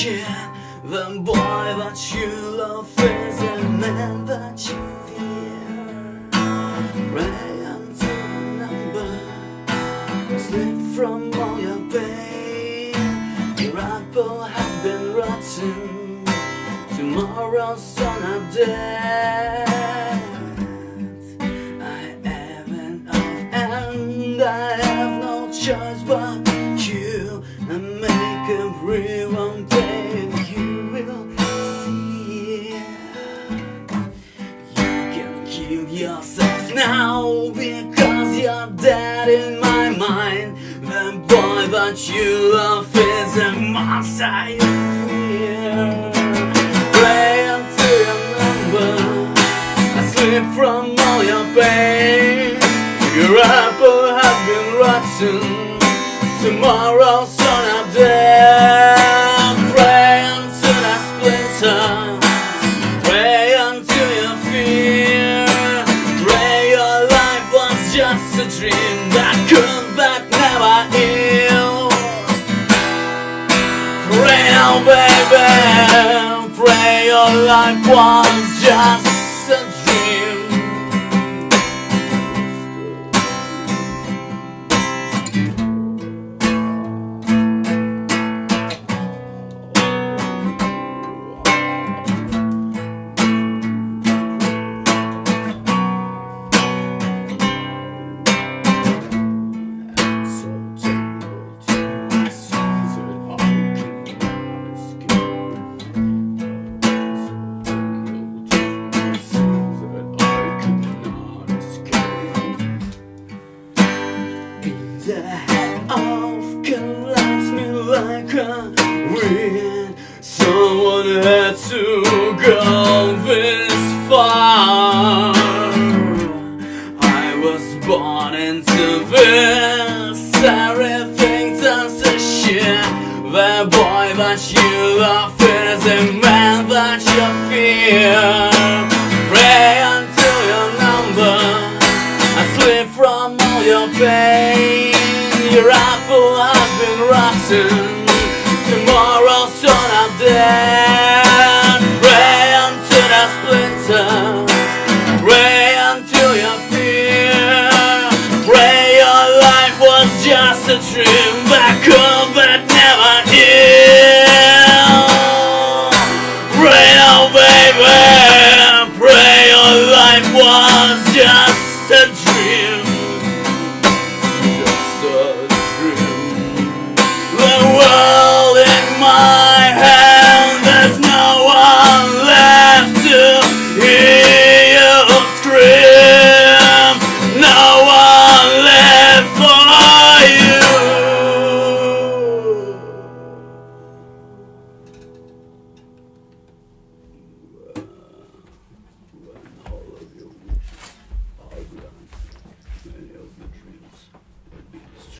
shit. The boy that you love is the man that you fear. Pray until the number slip from all your pain. Your apple has been rotten, tomorrow's sun up dead. I haven't off and I have no choice but you, and make everyone pay. You will see. You can kill yourself now because you're dead in my mind. The boy that you love is a monster you fear. Pray until your number, asleep from all your pain. Your apple has been rotten, tomorrow's sun up dead. Pray until the splinters, pray until you fear. Pray your life was just a dream that could but never heal. Pray now, baby, pray your life was just a dream. The head off collapse me like a wind. Someone had to go this far. I was born into this. Everything turns to shit. The boy that you love is a man that you fear. Pray until your number, asleep from all your pain. Your apple has been rotten, tomorrow's sun up dead. Pray until the splinters, pray until you fear. Pray your life was just a dream back of